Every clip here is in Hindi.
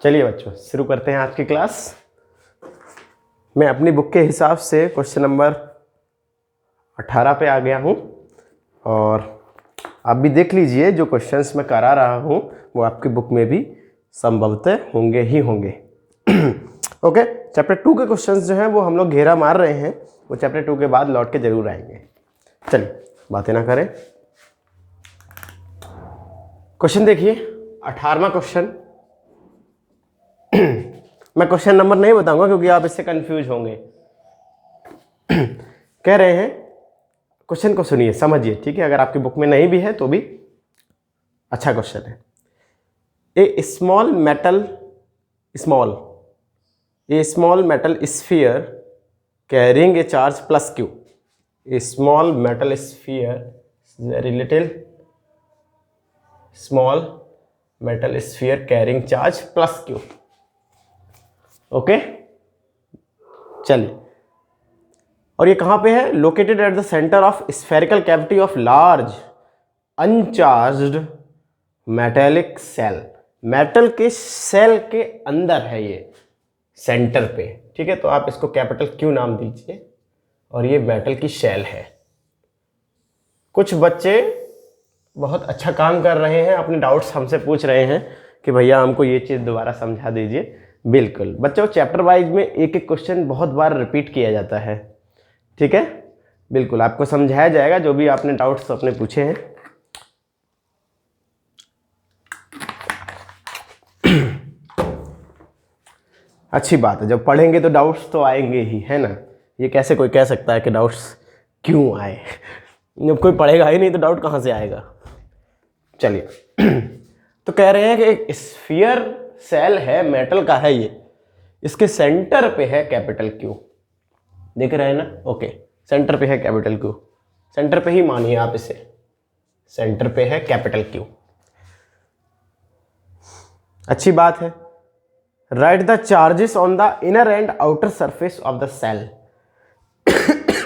चलिए बच्चों शुरू करते हैं आज की क्लास। मैं अपनी बुक के हिसाब से क्वेश्चन नंबर 18 पे आ गया हूँ और आप भी देख लीजिए जो क्वेश्चंस मैं करा रहा हूँ वो आपकी बुक में भी संभवतः होंगे ही होंगे। ओके, चैप्टर 2 के क्वेश्चंस जो हैं वो हम लोग घेरा मार रहे हैं, वो चैप्टर 2 के बाद लौट के जरूर आएंगे। चलिए बातें ना करें, क्वेश्चन देखिए 18वां क्वेश्चन। मैं क्वेश्चन नंबर नहीं बताऊंगा क्योंकि आप इससे कंफ्यूज होंगे। कह रहे हैं, क्वेश्चन को सुनिए समझिए, ठीक है? अगर आपकी बुक में नहीं भी है तो भी अच्छा क्वेश्चन है। A small metal sphere carrying a charge plus Q. A small metal sphere, very little small metal sphere carrying charge plus Q. Okay, चलिए। और ये कहां पे है? Located at the centre of spherical cavity of large uncharged metallic shell. Metal के सेल के अंदर है ये, सेंटर पे, ठीक है? तो आप इसको कैपिटल क्यू नाम दीजिए और ये मेटल की शेल है। कुछ बच्चे बहुत अच्छा काम कर रहे हैं, अपने डाउट्स हमसे पूछ रहे हैं कि भैया हमको ये चीज़ दोबारा समझा दीजिए। बिल्कुल बच्चों, चैप्टर वाइज में एक एक क्वेश्चन बहुत बार रिपीट किया जाता है, ठीक है? बिल्कुल आपको समझाया जाएगा जो भी आपने डाउट्स अपने पूछे हैं। अच्छी बात है, जब पढ़ेंगे तो डाउट्स तो आएंगे ही, है ना? ये कैसे कोई कह सकता है कि डाउट्स क्यों आए? जब कोई पढ़ेगा ही नहीं तो डाउट कहाँ से आएगा? चलिए तो कह रहे हैं कि एक स्फीयर सेल है, मेटल का है ये, इसके सेंटर पे है कैपिटल क्यू। देख रहे हैं ना? ओके, सेंटर पे है कैपिटल क्यू, सेंटर पे ही मानिए आप इसे, सेंटर पे है कैपिटल क्यू। अच्छी बात है। Write the charges on the inner and outer surface of the cell.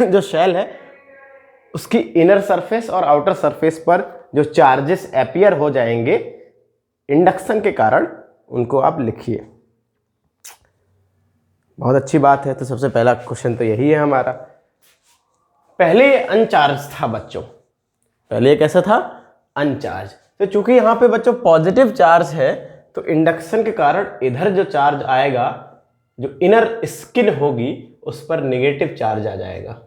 जो सेल है उसकी इनर सरफेस और आउटर सरफेस पर जो चार्जेस अपीयर हो जाएंगे इंडक्शन के कारण, उनको आप लिखिए। बहुत अच्छी बात है। तो सबसे पहला क्वेश्चन तो यही है हमारा। पहले अनचार्ज था बच्चों, पहले कैसा था? अनचार्ज। तो चूंकि यहां पे बच्चों पॉजिटिव चार्ज है तो इंडक्शन के कारण इधर जो चार्ज आएगा, जो इनर स्किन होगी उस पर नेगेटिव चार्ज आ जाएगा,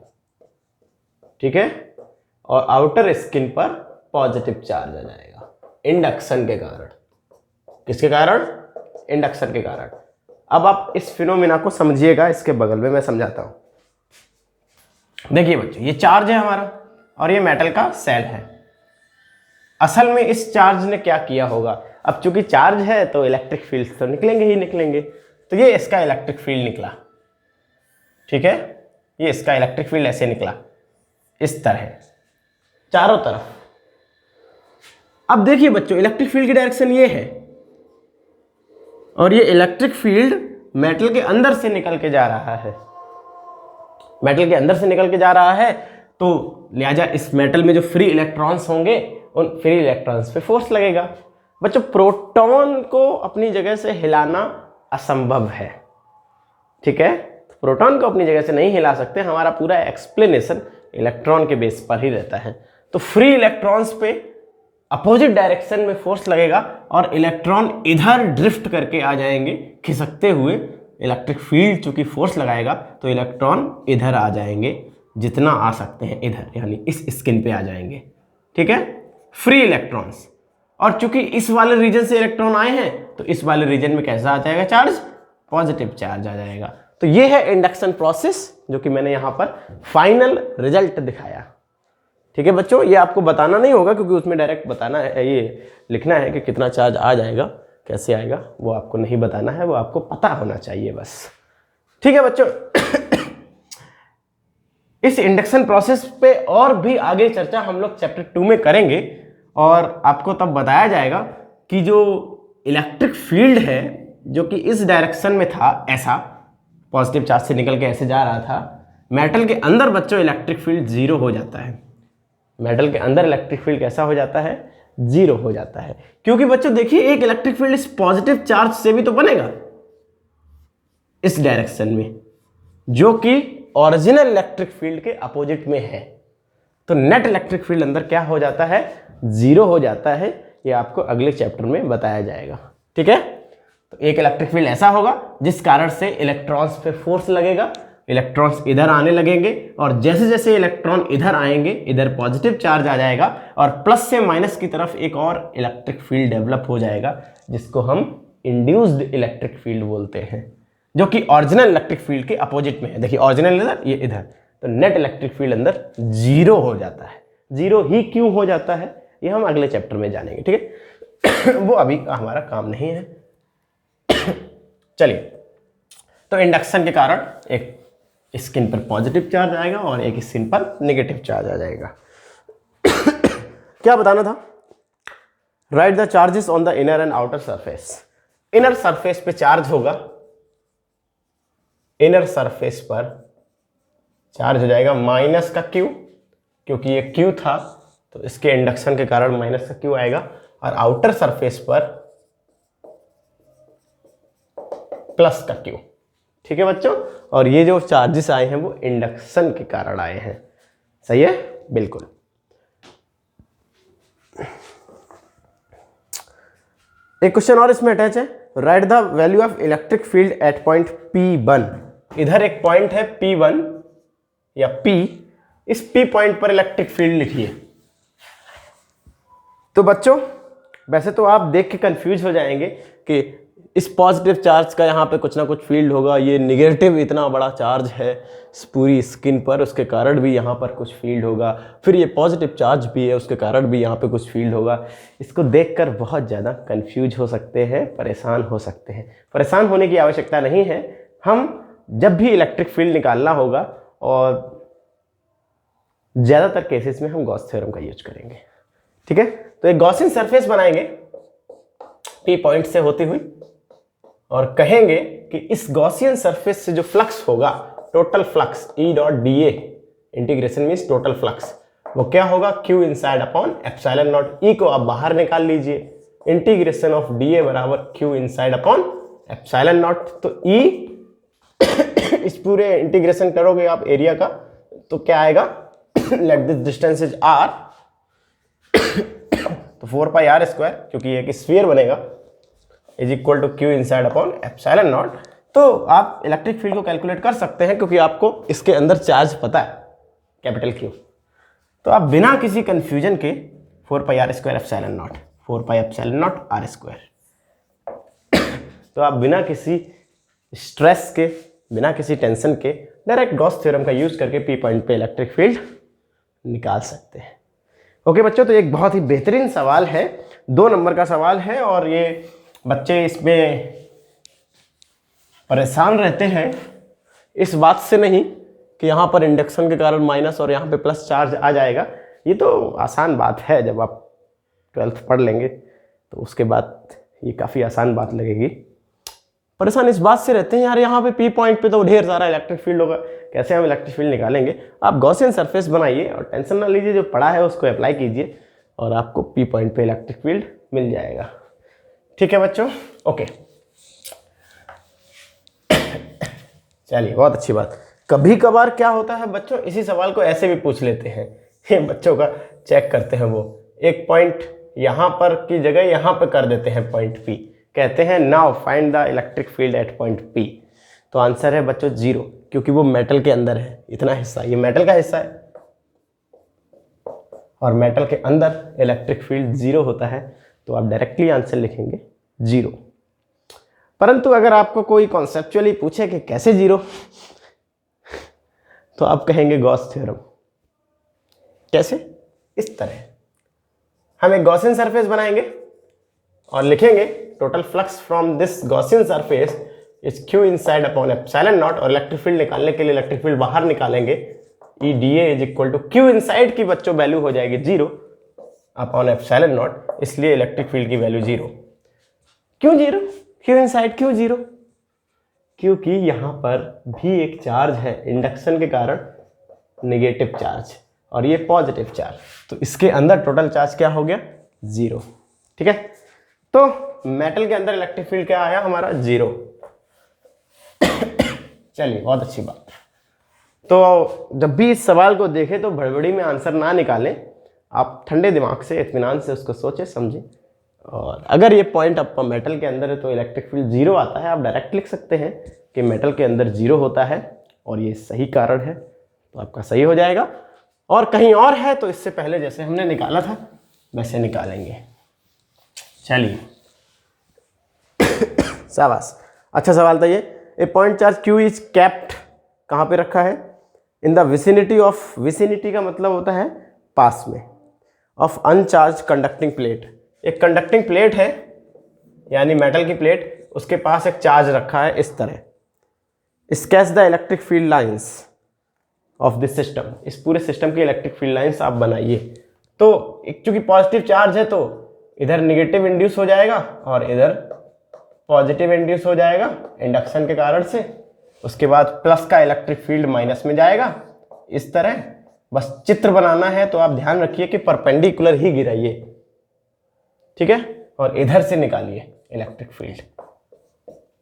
ठीक है? और आउटर स्किन पर पॉजिटिव चार्ज आ जाएगा इंडक्शन के कारण। किसके कारण? इंडक्शन के कारण। अब आप इस फिनोमिना को समझिएगा, इसके बगल में मैं समझाता हूं। देखिए बच्चों, ये चार्ज है हमारा और ये मेटल का सेल है। असल में इस चार्ज ने क्या किया होगा? अब चूंकि चार्ज है तो इलेक्ट्रिक फील्ड तो निकलेंगे ही निकलेंगे, तो ये इसका इलेक्ट्रिक फील्ड निकला, ठीक है? ये इसका इलेक्ट्रिक फील्ड ऐसे निकला, इस तरह चारों तरफ। अब देखिए बच्चों, इलेक्ट्रिक फील्ड की डायरेक्शन ये है और ये इलेक्ट्रिक फील्ड मेटल के अंदर से निकल के जा रहा है, मेटल के अंदर से निकल के जा रहा है। तो लिहाजा इस मेटल में जो फ्री इलेक्ट्रॉन्स होंगे उन फ्री इलेक्ट्रॉन्स पे फोर्स लगेगा। बच्चों प्रोटॉन को अपनी जगह से हिलाना असंभव है, ठीक है? तो प्रोटॉन को अपनी जगह से नहीं हिला सकते। हमारा पूरा एक्सप्लेनेशन इलेक्ट्रॉन के बेस पर ही रहता है। तो फ्री इलेक्ट्रॉन्स पे अपोजिट डायरेक्शन में फोर्स लगेगा और इलेक्ट्रॉन इधर ड्रिफ्ट करके आ जाएंगे खिसकते हुए। इलेक्ट्रिक फील्ड चूंकि फोर्स लगाएगा तो इलेक्ट्रॉन इधर आ जाएंगे, जितना आ सकते हैं इधर, यानी इस स्किन पे आ जाएंगे, ठीक है? Free electrons. और चूंकि इस वाले रीजन से इलेक्ट्रॉन आए हैं तो इस वाले रीजन में कैसा आ जाएगा चार्ज? पॉजिटिव चार्ज आ जाएगा। तो ये है इंडक्शन प्रोसेस जो कि मैंने यहां पर फाइनल रिजल्ट दिखाया, ठीक है बच्चों? ये आपको बताना नहीं होगा क्योंकि उसमें डायरेक्ट बताना है, ये लिखना है कि कितना चार्ज आ जाएगा, कैसे आएगा, वो आपको नहीं बताना है, वो आपको पता होना चाहिए बस, ठीक है बच्चों? इस इंडक्शन प्रोसेस पे और भी आगे चर्चा हम लोग चैप्टर 2 में करेंगे और आपको तब बताया जाएगा कि जो इलेक्ट्रिक फील्ड है जो कि इस डायरेक्शन में था, ऐसा पॉजिटिव चार्ज से निकल के ऐसे जा रहा था, मेटल के अंदर बच्चों इलेक्ट्रिक फील्ड जीरो हो जाता है। मेटल के अंदर इलेक्ट्रिक फील्ड कैसा हो जाता है? जीरो हो जाता है। क्योंकि बच्चों देखिए एक इलेक्ट्रिक फील्ड इस पॉजिटिव चार्ज से भी तो बनेगा इस डायरेक्शन में, जो कि ओरिजिनल इलेक्ट्रिक फील्ड के अपोजिट में है। तो नेट इलेक्ट्रिक फील्ड अंदर क्या हो जाता है, जीरो हो जाता है। ये आपको अगले चैप्टर में बताया जाएगा, ठीक है। तो एक इलेक्ट्रिक फील्ड ऐसा होगा जिस कारण से इलेक्ट्रॉन्स पे फोर्स लगेगा, इलेक्ट्रॉन्स इधर आने लगेंगे, और जैसे जैसे इलेक्ट्रॉन इधर आएंगे इधर पॉजिटिव चार्ज आ जाएगा और प्लस से माइनस की तरफ एक और इलेक्ट्रिक फील्ड डेवलप हो जाएगा, जिसको हम इंड्यूस्ड इलेक्ट्रिक फील्ड बोलते हैं, जो कि ओरिजिनल इलेक्ट्रिक फील्ड के अपोजिट में है। देखिए ओरिजिनल इधर, ये इधर, तो नेट इलेक्ट्रिक फील्ड अंदर जीरो हो जाता है। जीरो ही क्यों हो जाता है ये हम अगले चैप्टर में जानेंगे, ठीक है। वो अभी हमारा काम नहीं है। चलिए, तो इंडक्शन के कारण एक स्किन पर पॉजिटिव चार्ज आएगा और एक स्किन पर नेगेटिव चार्ज आ जाएगा। क्या बताना था, right the charges on the inner and outer surface. Inner surface पे चार्ज होगा, इनर सरफेस पर चार्ज हो जाएगा माइनस का क्यू, क्योंकि ये क्यू था तो इसके इंडक्शन के कारण माइनस का क्यू आएगा, और आउटर सरफेस पर प्लस का क्यू, ठीक है बच्चों। और ये जो चार्जेस आए हैं वो इंडक्शन के कारण आए हैं, सही है, बिल्कुल। एक क्वेश्चन और इसमें अटैच है, write the value of electric field eight point P1। इधर एक पॉइंट है P1 या P, इस P पॉइंट पर इलेक्ट्रिक फील्ड लिखिए। तो बच्चों वैसे तो आप देख के कंफ्यूज हो जाएंगे कि इस पॉजिटिव चार्ज का यहाँ पे कुछ ना कुछ फील्ड होगा, ये निगेटिव इतना बड़ा चार्ज है इस पूरी स्किन पर, उसके कारण भी यहाँ पर कुछ फील्ड होगा, फिर ये पॉजिटिव चार्ज भी है उसके कारण भी यहाँ पे कुछ फील्ड होगा। इसको देखकर बहुत ज़्यादा कंफ्यूज हो सकते हैं, परेशान हो सकते हैं। परेशान होने की आवश्यकता नहीं है। हम जब भी इलेक्ट्रिक फील्ड निकालना होगा, और ज़्यादातर केसेस में हम गॉस थ्योरम का यूज करेंगे, ठीक है। तो एक गॉसियन सरफेस बनाएंगे P पॉइंट से होती हुई, और कहेंगे कि इस गॉसियन सरफेस से जो फ्लक्स होगा, total flux E dot dA, integration means total flux, वो क्या होगा, Q inside upon epsilon not. E को आप बाहर निकाल लीजिए, इंटीग्रेशन ऑफ dA बराबर Q inside upon epsilon naught. तो E इस पूरे इंटीग्रेशन करोगे आप एरिया का, तो क्या आएगा, let this distance is R, तो 4 पाई R स्क्वायर, क्योंकि एक स्फीयर बनेगा, is equal to Q inside upon epsilon naught. तो आप इलेक्ट्रिक फील्ड को कैलकुलेट कर सकते हैं, क्योंकि आपको इसके अंदर चार्ज पता है, कैपिटल Q। तो आप बिना किसी कंफ्यूजन के 4 पाई R square epsilon not, 4 pi epsilon not R square, तो आप बिना किसी स्ट्रेस के, बिना किसी टेंशन के डायरेक्ट गॉस थ्योरम का यूज करके P पॉइंट पे इलेक्ट्रिक फील्ड निकाल सकते हैं। ओके बच्चों, तो एक बहुत ही बेहतरीन सवाल है, 2 नंबर का सवाल है, और ये बच्चे इसमें परेशान रहते हैं इस बात से नहीं कि यहाँ पर इंडक्शन के कारण माइनस और यहाँ पे प्लस चार्ज आ जाएगा। ये तो आसान बात है, जब आप 12th पढ़ लेंगे तो उसके बाद ये काफ़ी आसान बात लगेगी। परेशान इस बात से रहते हैं, यार यहाँ पे P पॉइंट पे तो ढेर सारा इलेक्ट्रिक फील्ड होगा, कैसे हम इलेक्ट्रिक फील्ड निकालेंगे। आप गॉसियन सरफेस बनाइए और टेंशन ना लीजिए, जो पढ़ा है उसको अप्लाई कीजिए और आपको P पॉइंट पे इलेक्ट्रिक फील्ड मिल जाएगा, ठीक है बच्चों। ओके, चलिए, बहुत अच्छी बात। कभी कभार क्या होता है बच्चों, इसी सवाल को ऐसे भी पूछ लेते हैं, ये बच्चों का चेक करते हैं, वो एक पॉइंट यहाँ पर की जगह यहाँ पर कर देते हैं पॉइंट P, कहते हैं now find the electric field eight point P। तो आंसर है बच्चों 0, क्योंकि वो मेटल के अंदर है, इतना हिस्सा, ये मेटल का हिस्सा है, और मेटल के अंदर इलेक्ट्रिक फील्ड 0 होता है, तो आप डायरेक्टली आंसर लिखेंगे 0। परंतु अगर आपको कोई कॉन्सेप्चुअली पूछे कि कैसे 0, तो आप कहेंगे गॉस थ्योरम। कैसे? इस तरह हम एक गॉसियन सरफेस बनाएंगे और लिखेंगे total flux from this Gaussian surface is Q inside upon epsilon naught, और इलेक्ट्रिक फील्ड निकालने के लिए इलेक्ट्रिक फील्ड बाहर निकालेंगे, E dA is equal to Q inside की बच्चों वैल्यू हो जाएगी 0 अपॉन एप्सिलॉन नॉट, इसलिए इलेक्ट्रिक फील्ड की वैल्यू 0। क्यों 0? Q इनसाइड क्यों 0? क्योंकि यहाँ पर भी एक चार्ज है इंडक्शन के कारण, नेगेटिव चार्ज, और ये पॉजिटिव चार्ज, तो इसके अंदर टोटल चार्ज क्या हो गया? 0। ठीक है, तो मेटल के अंदर इलेक्ट्रिक फील्ड क्या आया हमारा 0। चलिए, बहुत अच्छी बात। तो जब भी इस सवाल को देखें तो भड़बड़ी में आंसर ना निकालें, आप ठंडे दिमाग से इत्मीनान से उसको सोचें समझें। और अगर ये पॉइंट आपका मेटल के अंदर है तो इलेक्ट्रिक फील्ड 0 आता है, आप डायरेक्ट लिख सकते हैं कि मेटल के अंदर 0 होता है और ये सही कारण है, तो आपका सही हो जाएगा। और कहीं और है तो इससे पहले जैसे हमने निकाला था वैसे निकालेंगे। चलिए, शाबाश, अच्छा सवाल था ये। A point charge Q is kept, कहाँ पे रखा है? In the vicinity of, vicinity का मतलब होता है पास में, ऑफ अनचार्ज कंडक्टिंग प्लेट। एक कंडक्टिंग प्लेट है यानी मेटल की प्लेट, उसके पास एक चार्ज रखा है इस तरह। Sketch the electric field lines of this system, इस पूरे सिस्टम की इलेक्ट्रिक फील्ड लाइंस आप बनाइए। तो चूंकि पॉजिटिव चार्ज है तो इधर निगेटिव इंड्यूस हो जाएगा और इधर पॉजिटिव इंड्यूस हो जाएगा इंडक्शन के कारण से। उसके बाद प्लस का इलेक्ट्रिक फील्ड माइनस में जाएगा इस तरह। बस चित्र बनाना है तो आप ध्यान रखिए कि परपेंडिकुलर ही गिराइए, ठीक है, और इधर से निकालिए इलेक्ट्रिक फील्ड,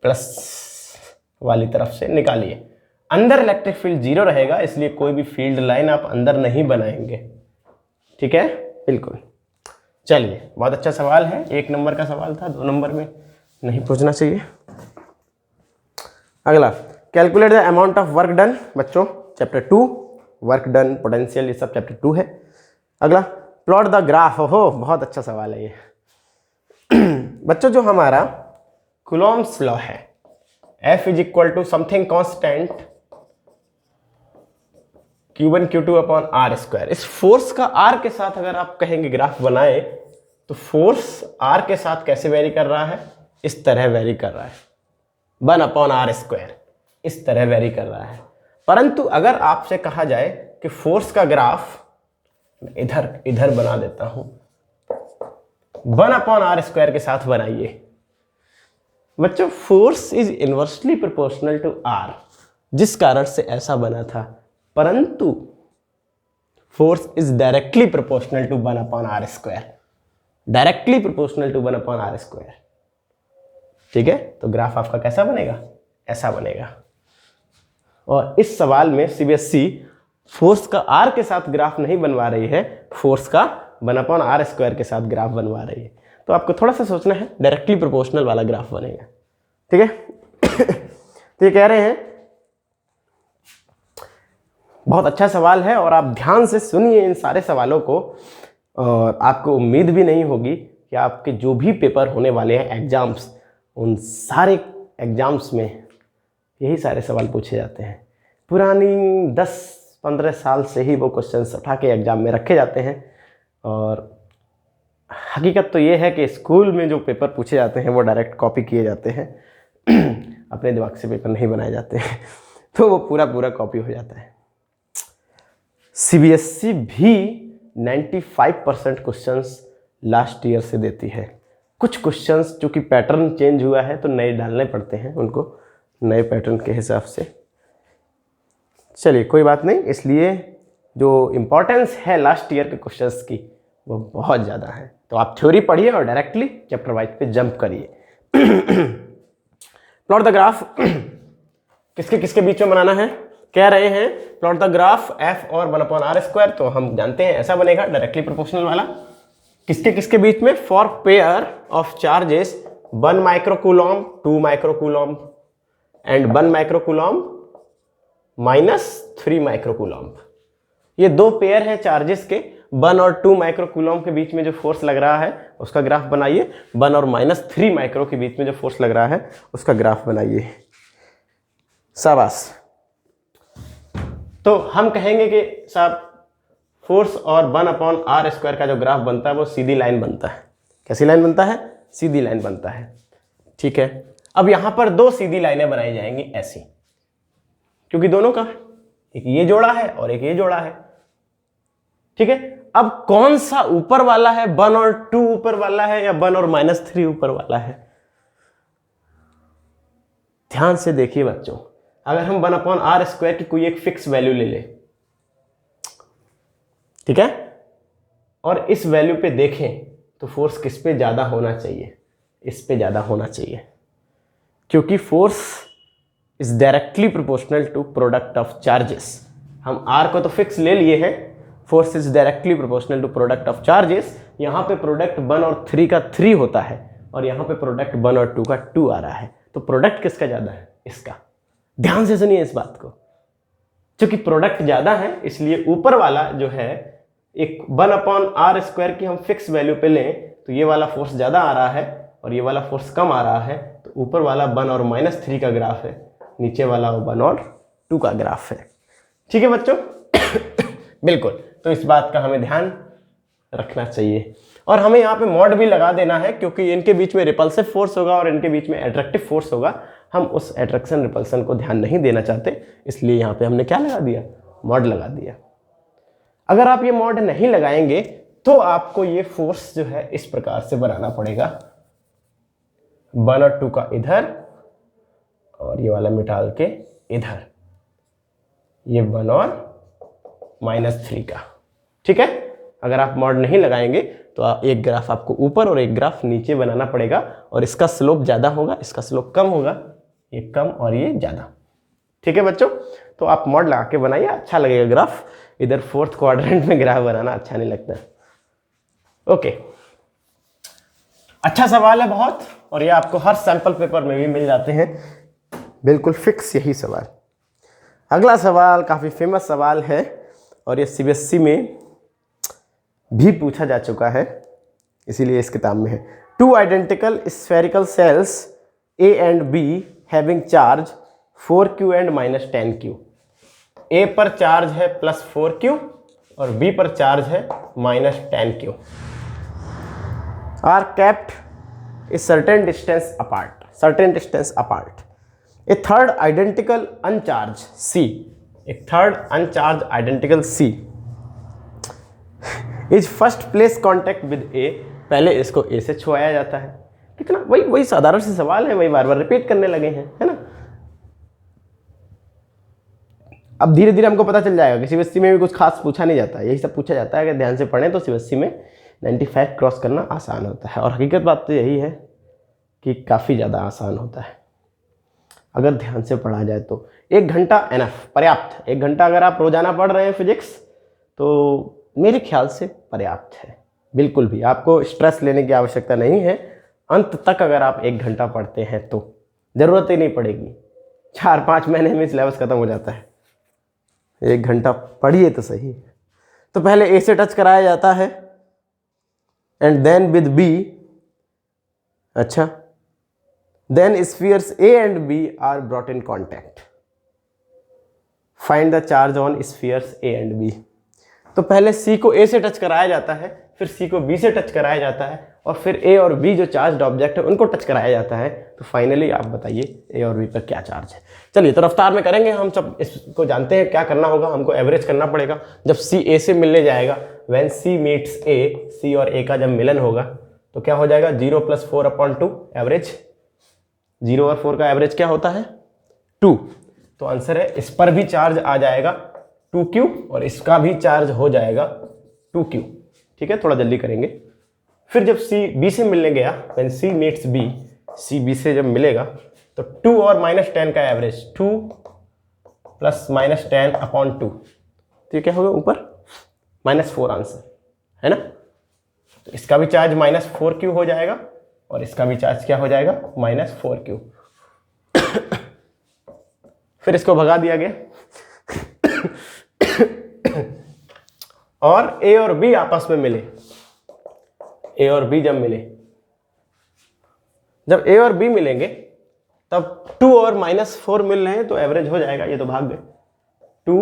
प्लस वाली तरफ से निकालिए। अंदर इलेक्ट्रिक फील्ड 0 रहेगा, इसलिए कोई भी फील्ड लाइन आप अंदर नहीं बनाएंगे। ठीक है, बिल्कुल। चलिए, बहुत अच्छा सवाल है, 1 नंबर का सवाल था, 2 नंबर में नहीं पूछना चाहिए। अगला, calculate the amount of work done. बच्चों चैप्टर 2, वर्क डन, पोटेंशियल, ये सब चैप्टर 2 है। अगला, प्लॉट द ग्राफ। हो, बहुत अच्छा सवाल है ये। बच्चों जो हमारा कूलॉम्स लॉ है, F is equal to something constant Q1 Q2 upon R square. इस फोर्स का R के साथ अगर आप कहेंगे ग्राफ बनाए तो फोर्स R के साथ कैसे वेरी कर रहा है? इस तरह वेरी कर रहा है, 1 अपॉन R स्क्वायर, इस तरह वेरी कर रहा है। परंतु अगर आपसे कहा जाए कि फोर्स का ग्राफ, इधर इधर बना देता हूं, 1 अपॉन R स्क्वायर के साथ बनाइए। बच्चों force is inversely proportional to R, जिस कारण से ऐसा बना था, परंतु force is directly proportional to 1 upon R square, directly proportional to 1 upon R square. ठीक है, तो ग्राफ आपका कैसा बनेगा? ऐसा बनेगा। और इस सवाल में CBSE फोर्स का R के साथ ग्राफ नहीं बनवा रही है, फोर्स का 1 अपॉन R स्क्वायर के साथ ग्राफ बनवा रही है। तो आपको थोड़ा सा सोचना है, डायरेक्टली प्रोपोर्शनल वाला ग्राफ बनेगा। ठीक है। तो ये कह रहे हैं, बहुत अच्छा सवाल है और आप ध्यान से सुनिए इन सारे सवालों को, और आपको उम्मीद भी नहीं होगी कि आपके जो भी पेपर होने वाले हैं एग्जाम्स, उन सारे एग्जाम्स में यही सारे सवाल पूछे जाते हैं। पुरानी 10-15 साल से ही वो क्वेश्चंस उठा के एग्जाम में रखे जाते हैं। और हकीकत तो ये है कि स्कूल में जो पेपर पूछे जाते हैं वो डायरेक्ट कॉपी किए जाते हैं, अपने दिमाग से पेपर नहीं बनाए जाते हैं, तो वो पूरा पूरा कॉपी हो जाता है। CBSE भी 95% क्वेश्चंस लास्ट ईयर से देती है। कुछ क्वेश्चंस चूँकि पैटर्न चेंज हुआ है तो नए डालने पड़ते हैं उनको, नए पैटर्न के हिसाब से। चलिए कोई बात नहीं, इसलिए जो इम्पोर्टेंस है लास्ट ईयर के क्वेश्चंस की वो बहुत ज़्यादा है। तो आप थ्योरी पढ़िए और डायरेक्टली चैप्टर वाइज पे जंप करिए। प्लॉट द ग्राफ किसके किसके बीच में बनाना है? कह रहे हैं प्लॉट द ग्राफ F और 1 अपॉन R स्क्वायर, तो हम जानते हैं ऐसा बनेगा, डायरेक्टली प्रोपोर्शनल वाला। किसके किसके बीच में? For pair of charges 1 microcoulomb, 2 microcoulomb and 1 microcoulomb -3 microcoulomb. ये 2 पेयर हैं चार्जेस के, 1 और 2 माइक्रोकूलॉम के बीच में जो फोर्स लग रहा है उसका ग्राफ बनाइए। 1 और -3 माइक्रो के बीच में जो फोर्स लग रहा है उसका ग्राफ बनाइए। शाबाश। तो हम कहेंगे कि साहब फोर्स और 1 अपॉन R स्क्वायर का जो ग्राफ बनता है वो सीधी लाइन बनता है। कैसी लाइन बनता है? सीधी लाइन बनता है। ठीक है, अब यहां पर 2 सीधी लाइनें बनाई जाएंगी ऐसी, क्योंकि दोनों का एक ये जोड़ा है और एक ये जोड़ा है। ठीक है, अब कौन सा ऊपर वाला है? 1 और 2 ऊपर वाला है या 1 और -3 ऊपर वाला है? ध्यान से देखिए बच्चों, अगर हम 1 अपॉन R स्क्वायर की कोई एक फिक्स वैल्यू ले ले, ठीक है, और इस वैल्यू पे देखें तो फोर्स किस पे ज़्यादा होना चाहिए? इस पे ज़्यादा होना चाहिए, क्योंकि force is directly proportional to product of charges. हम R को तो फिक्स ले लिए हैं, force is directly proportional to product of charges. यहाँ पे प्रोडक्ट 1 और 3 का 3 होता है और यहाँ पे प्रोडक्ट 1 और 2 का 2 आ रहा है, तो प्रोडक्ट किसका ज़्यादा है? इसका। ध्यान से सुनिए इस बात को, क्योंकि प्रोडक्ट ज़्यादा है इसलिए ऊपर वाला जो है एक 1/r² की हम फिक्स वैल्यू पे लें तो ये वाला फोर्स ज़्यादा आ रहा है और ये वाला फोर्स कम आ रहा है, तो ऊपर वाला 1 और -3 का ग्राफ है, नीचे वाला 1 और 2 का ग्राफ है। ठीक है बच्चों? बिल्कुल, तो इस बात का हमें ध्यान रखना चाहिए और हमें यहाँ पे मॉड भी लगा देना है, क्योंकि इनके बीच में रिपल्सिव फोर्स होगा और इनके बीच में एट्रैक्टिव फोर्स होगा। हम उस एट्रैक्शन रिपल्सन को ध्यान नहीं देना चाहते, इसलिए यहाँ पे हमने क्या लगा दिया? मॉड लगा दिया। अगर आप ये मॉड नहीं लगाएंगे तो आपको ये फोर्स जो है इस प्रकार से बनाना पड़ेगा, 1 और 2 का इधर और ये वाला मिटाल के इधर, ये 1 और -3 का। ठीक है? अगर आप मॉड नहीं लगाएंगे तो एक ग्राफ आपको ऊपर और एक ग्राफ नीचे बनाना पड़ेगा और इसका स्लोप ज़्यादा होगा, इसका स्लोप कम होगा, ये कम और ये ज़्यादा। ठीक है बच्चों? तो आप मॉड लगा के बनाइए, अच्छा लगेगा ग्राफ। इधर 4th क्वाड्रेंट में ग्राफ बनाना अच्छा नहीं लगता। ओके, अच्छा सवाल है बहुत, और ये आपको हर सैंपल पेपर में भी मिल जाते हैं, बिल्कुल फिक्स यही सवाल। अगला सवाल काफ़ी फेमस सवाल है और ये CBSE में भी पूछा जा चुका है, इसीलिए इस किताब में है। 2 identical spherical cells A and B having charge 4Q and -10Q। A पर चार्ज है +4Q और B पर चार्ज है -10Q। Are kept a certain distance apart. A third identical uncharged C, एक third अनचार्ज identical C is first place contact with A। पहले इसको A से छुआया जाता है। कितना वही साधारण से सवाल है, वही बार बार रिपीट करने लगे हैं, है ना? अब धीरे धीरे हमको पता चल जाएगा कि CBSE में भी कुछ खास पूछा नहीं जाता, यही सब पूछा जाता है। अगर ध्यान से पढ़ें तो CBSE में 95 क्रॉस करना आसान होता है, और हकीकत बात तो यही है कि काफ़ी ज़्यादा आसान होता है अगर ध्यान से पढ़ा जाए तो। 1 घंटा एनफ, पर्याप्त। 1 घंटा अगर आप रोजाना पढ़ रहे हैं फिजिक्स तो मेरे ख्याल से पर्याप्त है। बिल्कुल भी आपको स्ट्रेस लेने की आवश्यकता नहीं है। अंत तक अगर आप 1 घंटा पढ़ते हैं तो ज़रूरत ही नहीं पड़ेगी, 4-5 महीने में सिलेबस खत्म हो जाता है। 1 घंटा पढ़िए तो सही। तो पहले A से टच कराया जाता है एंड देन विद B। अच्छा, then spheres A and B are brought in contact. Find the charge on spheres A and B। तो पहले C को A से टच कराया जाता है, फिर C को B से टच कराया जाता है, और फिर A और B जो चार्ज ऑब्जेक्ट है उनको टच कराया जाता है। तो फाइनली आप बताइए A और B पर क्या चार्ज है। चलिए तो रफ्तार में करेंगे, हम सब इसको जानते हैं। क्या करना होगा, हमको एवरेज करना पड़ेगा। जब C A से मिलने जाएगा, when C meets A, C और A का जब मिलन होगा तो क्या हो जाएगा, 0 + 4/2 एवरेज। 0 और 4 का एवरेज क्या होता है, 2। तो आंसर है इस पर भी चार्ज आ जाएगा 2Q और इसका भी चार्ज हो जाएगा 2Q। ठीक है, थोड़ा जल्दी करेंगे। फिर जब C B से मिलने गया, when C meets B, C B से जब मिलेगा तो 2 और -10 का एवरेज, 2 + -10/2। तो ये क्या होगा, ऊपर -4 आंसर है ना। तो इसका भी चार्ज -4Q हो जाएगा और इसका भी चार्ज क्या हो जाएगा, -4Q। फिर इसको भगा दिया गया और A और B आपस में मिले। A और B जब मिले, जब A और B मिलेंगे तब 2 और -4 मिल रहे हैं तो एवरेज हो जाएगा। ये तो भाग गए, 2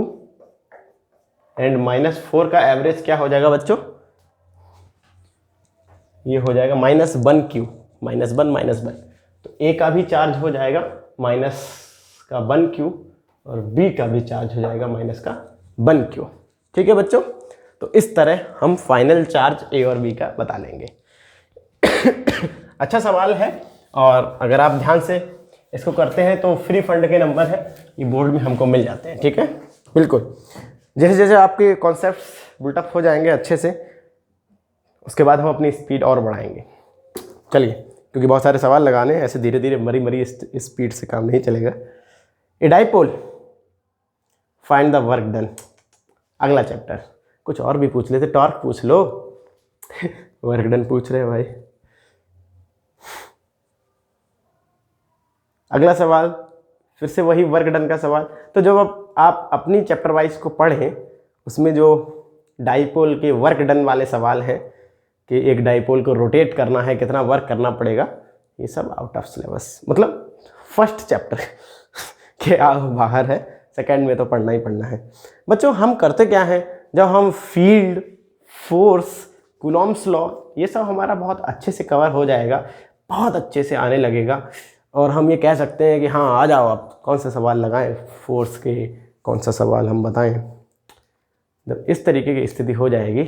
एंड -4 का एवरेज क्या हो जाएगा बच्चों, ये हो जाएगा -1Q, -1 तो A का भी चार्ज हो जाएगा -1Q और B का भी चार्ज हो जाएगा -1Q। ठीक है बच्चों, तो इस तरह हम फाइनल चार्ज A और B का बता लेंगे। अच्छा सवाल है, और अगर आप ध्यान से इसको करते हैं तो फ्री फंड के नंबर है, ये बोर्ड में हमको मिल जाते हैं। ठीक है, बिल्कुल। जैसे जैसे आपके कॉन्सेप्ट्स बुल्टअप हो जाएंगे अच्छे से, उसके बाद हम अपनी स्पीड और बढ़ाएंगे। चलिए, क्योंकि बहुत सारे सवाल लगाने हैं, ऐसे धीरे धीरे मरी मरी स्पीड से काम नहीं चलेगा। A dipole, find the work done. अगला चैप्टर, कुछ और भी पूछ लेते, टॉर्क पूछ लो वर्क डन पूछ रहे हैं भाई। अगला सवाल फिर से वही वर्क डन का सवाल। तो जब आप अपनी चैप्टर वाइज को पढ़ें, उसमें जो डाइपोल के वर्क डन वाले सवाल हैं कि एक डाइपोल को रोटेट करना है, कितना वर्क करना पड़ेगा, ये सब आउट ऑफ सिलेबस, मतलब फर्स्ट चैप्टर के बाहर है। सेकंड में तो पढ़ना ही पढ़ना है। बच्चों हम करते क्या हैं, जब हम फील्ड, फोर्स, कूलॉम्स लॉ, ये सब हमारा बहुत अच्छे से कवर हो जाएगा, बहुत अच्छे से आने लगेगा, और हम ये कह सकते हैं कि हाँ आ जाओ आप कौन सा सवाल लगाएं, फोर्स के कौन सा सवाल हम बताएं। जब इस तरीके की स्थिति हो जाएगी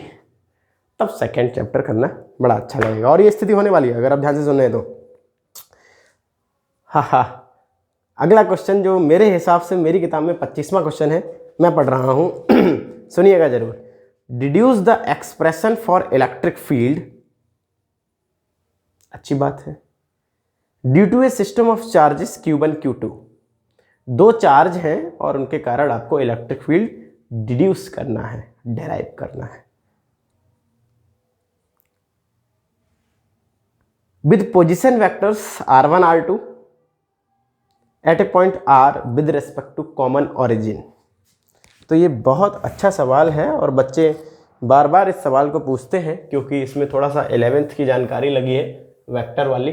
तब सेकंड चैप्टर करना बड़ा अच्छा लगेगा, और ये स्थिति होने वाली है अगर आप ध्यान से सुन रहे हैं तो। हाँ, अगला क्वेश्चन जो मेरे हिसाब से मेरी किताब में 25वां क्वेश्चन है, मैं पढ़ रहा हूँ सुनिएगा जरूर। Deduce the expression for electric field, अच्छी बात है, due to a system of charges Q1 Q2। दो चार्ज हैं और उनके कारण आपको इलेक्ट्रिक फील्ड डिड्यूस करना है, डेराइव करना है। With position vectors R1 R2 at a point R with respect to common origin. तो ये बहुत अच्छा सवाल है और बच्चे बार बार इस सवाल को पूछते हैं, क्योंकि इसमें थोड़ा सा 11th की जानकारी लगी है वेक्टर वाली।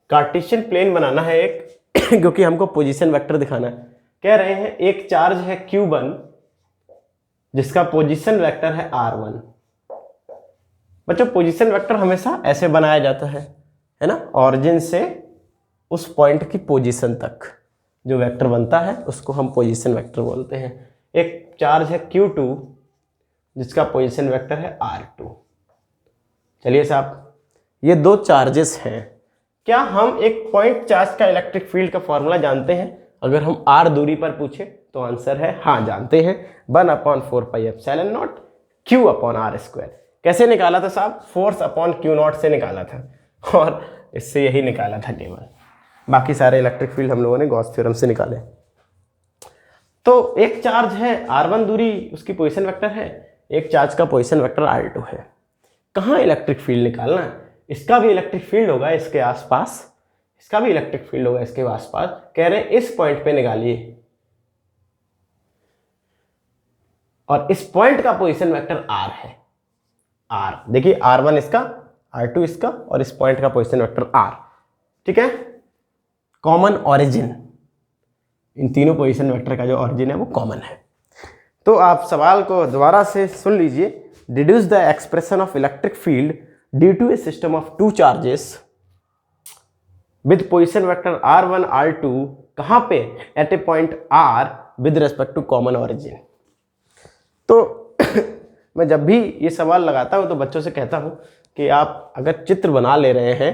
कार्टेशियन प्लेन बनाना है एक क्योंकि हमको पोजीशन वेक्टर दिखाना है। कह रहे हैं एक चार्ज है Q1 जिसका पोजीशन वेक्टर है R1। बच्चों पोजीशन वेक्टर हमेशा ऐसे बनाया जाता है ना, ऑरिजिन से उस पॉइंट की पोजीशन तक जो वेक्टर बनता है उसको हम पोजीशन वेक्टर बोलते हैं। एक चार्ज है Q2 जिसका पोजीशन वेक्टर है R2। चलिए साहब, ये दो चार्जेस हैं। क्या हम एक पॉइंट चार्ज का इलेक्ट्रिक फील्ड का फॉर्मूला जानते हैं? अगर हम r दूरी पर पूछे तो आंसर है हाँ जानते हैं, 1/4πε0 Q/r²। कैसे निकाला था साहब? फोर्स अपॉन Q0 से निकाला था, और इससे यही निकाला था केवल। बाकी सारे इलेक्ट्रिक फील्ड हम लोगों ने गॉस थ्योरम से निकाले। तो एक चार्ज है R1 दूरी, उसकी पोजीशन वेक्टर है, एक चार्ज का पोजीशन वेक्टर R2 है। कहाँ इलेक्ट्रिक फील्ड निकालना है? इसका भी इलेक्ट्रिक फील्ड होगा इसके आसपास, इसका भी इलेक्ट्रिक फील्ड होगा इसके आसपास। कह रहे हैं इस पॉइंट पे निकालिए, और इस पॉइंट का पोजीशन वेक्टर R है। R देखिए, R1 इसका, R2 इसका, और इस पॉइंट का पोजीशन वेक्टर R। ठीक है, कॉमन ऑरिजिन, इन तीनों पोजीशन वेक्टर का जो ऑरिजिन है वो कॉमन है। तो आप सवाल को दोबारा से सुन लीजिए। Deduce the expression of electric field due to a system of two charges with position vector R1 R2 कहाँ पे? At a point R with respect to common origin. तो मैं जब भी ये सवाल लगाता हूँ तो बच्चों से कहता हूँ कि आप अगर चित्र बना ले रहे हैं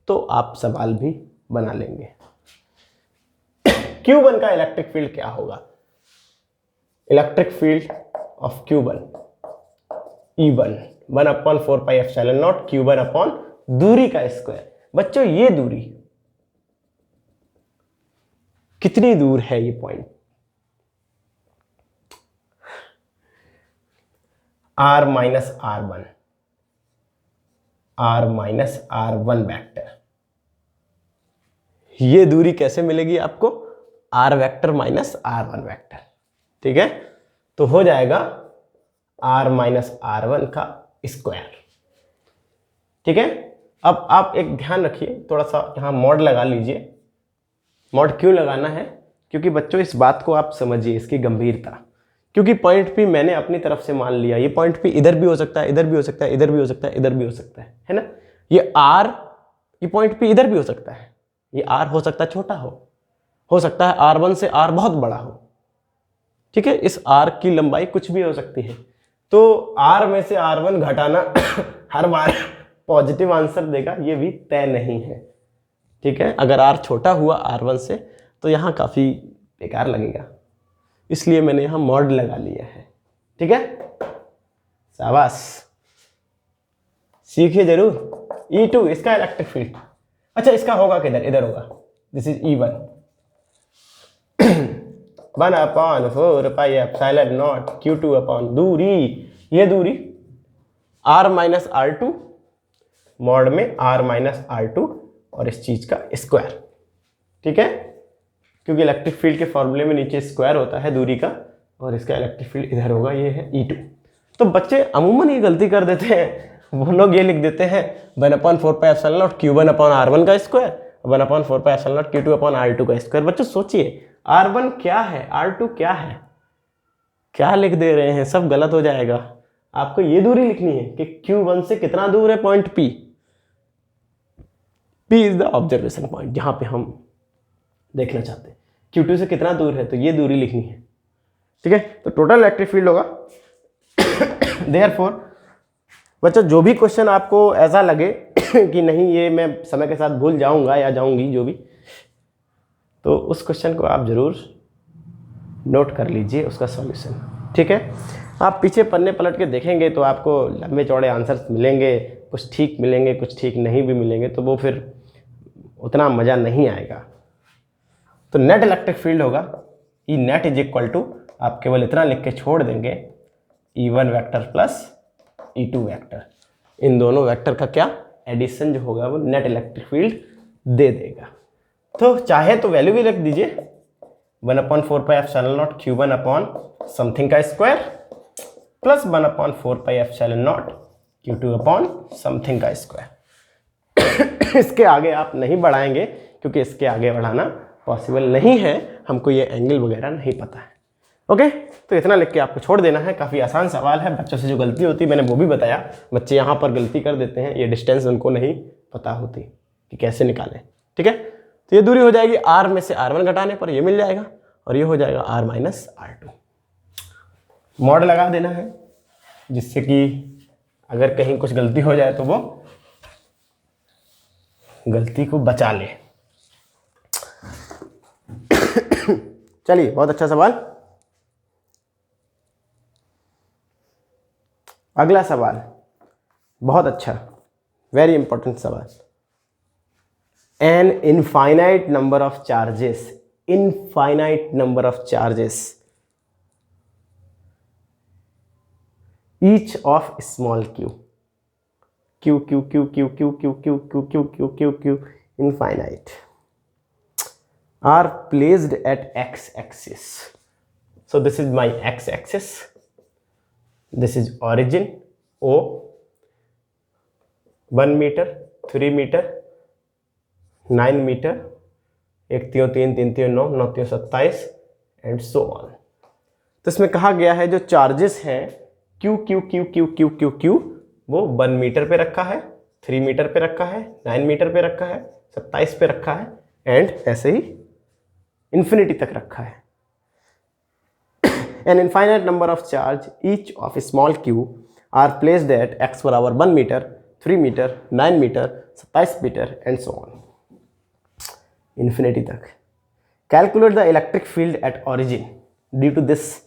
तो आप सवाल भी बना लेंगे। Q1 का इलेक्ट्रिक फील्ड क्या होगा? Electric field of Q1 E1 1/4πε0 Q1 upon दूरी का स्क्वायर। बच्चों ये दूरी कितनी दूर है? ये point R minus R1 vector. ये दूरी कैसे मिलेगी आपको? R vector minus R1 vector. ठीक है, तो हो जाएगा R माइनस R1 का स्क्वायर। ठीक है, अब आप एक ध्यान रखिए, थोड़ा सा यहां मॉड लगा लीजिए। मॉड क्यों लगाना है? क्योंकि बच्चों इस बात को आप समझिए, इसकी गंभीरता। क्योंकि पॉइंट P मैंने अपनी तरफ से मान लिया, ये पॉइंट P इधर भी हो सकता है, इधर भी हो सकता है, इधर भी हो सकता है, इधर भी हो सकता है ना। ये R, ये पॉइंट P इधर भी हो सकता है, ये R हो सकता है छोटा हो सकता है R1 से R बहुत बड़ा हो। ठीक है, इस R की लंबाई कुछ भी हो सकती है। तो R में से R1 घटाना हर बार पॉजिटिव आंसर देगा, ये भी तय नहीं है। ठीक है, अगर R छोटा हुआ R1 से तो यहाँ काफ़ी बेकार लगेगा, इसलिए मैंने यहाँ मॉड लगा लिया है। ठीक है, शाबाश, सीखिए जरूर। E2 इसका इलेक्ट्रिक फील्ड, अच्छा इसका होगा किधर, इधर होगा, this is E1 1/4πε0 Q2 upon दूरी, ये दूरी r माइनस R2 मॉड में r माइनस R2 और इस चीज का स्क्वायर, ठीक है, क्योंकि इलेक्ट्रिक फील्ड के फॉर्मूले में नीचे स्क्वायर होता है दूरी का, और इसका इलेक्ट्रिक फील्ड इधर होगा, ये है E2। तो बच्चे अमूमन ये गलती कर देते हैं, वो लोग ये लिख देते हैं 1/4πε0 Q1 अपॉन R1 का स्क्वायर, 1/4πε0 Q2 अपॉन R2 का स्क्वायर। बच्चों सोचिए R1 क्या है, R2 क्या है, क्या लिख दे रहे हैं, सब गलत हो जाएगा। आपको ये दूरी लिखनी है कि Q1 से कितना दूर है point P, P is the observation point, जहां पे हम देखना चाहते हैं। Q2 से कितना दूर है, तो ये दूरी लिखनी है, ठीक है। तो टोटल इलेक्ट्रिक फील्ड होगा देयरफॉर बच्चों जो भी क्वेश्चन आपको ऐसा लगे कि नहीं ये मैं समय के साथ भूल जाऊंगा या जाऊंगी जो भी, तो उस क्वेश्चन को आप जरूर नोट कर लीजिए उसका सॉल्यूशन, ठीक है। आप पीछे पन्ने पलट के देखेंगे तो आपको लंबे चौड़े आंसर्स मिलेंगे, कुछ ठीक मिलेंगे, कुछ ठीक नहीं भी मिलेंगे, तो वो फिर उतना मज़ा नहीं आएगा। तो नेट इलेक्ट्रिक फील्ड होगा E net is equal to, आप केवल इतना लिख के छोड़ देंगे E1 vector plus E2 vector, इन दोनों वेक्टर का क्या एडिशन जो होगा वो नेट इलेक्ट्रिक फील्ड दे देगा। तो चाहे तो वैल्यू भी रख दीजिए 1/4πε0 Q1 अपॉन समथिंग का square plus 1/4πε0 Q2 upon something का स्क्वायर। इसके आगे आप नहीं बढ़ाएंगे क्योंकि इसके आगे बढ़ाना पॉसिबल नहीं है, हमको ये एंगल वगैरह नहीं पता है। ओके, तो इतना लिख के आपको छोड़ देना है। काफ़ी आसान सवाल है, बच्चों से जो गलती होती है मैंने वो भी बताया, बच्चे यहाँ पर गलती कर देते हैं, ये डिस्टेंस उनको नहीं पता होती कि कैसे निकालें, ठीक है। तो ये दूरी हो जाएगी R में से R1 घटाने पर ये मिल जाएगा, और ये हो जाएगा R माइनस R2। मॉड लगा देना है जिससे कि अगर कहीं कुछ गलती हो जाए तो वो गलती को बचा ले। चलिए, बहुत अच्छा सवाल। अगला सवाल बहुत अच्छा, वेरी इंपॉर्टेंट सवाल। An infinite number of charges, infinite number of charges each of small Q, Q Q Q Q Q Q Q Q Q Q Q Q infinite are placed at x axis. So this is my x axis, this is origin O, 1 meter, 3 meter, 9 meter, 1 3 3 3 3 9 9 3 27 and so on. तो इसमें कहा गया है जो चार्जेस हैं Q Q Q Q Q Q Q वो 1 मीटर पे रखा है, 3 मीटर पे रखा है, 9 मीटर पे रखा है, 27 पे रखा है, एंड ऐसे ही इंफिनिटी तक रखा है। An infinite number of charge each of small q are placed at x बराबर 1 metre, 3 metre, 9 metre, 27 metre and so on, infinity तक। Calculate the electric field at origin due to this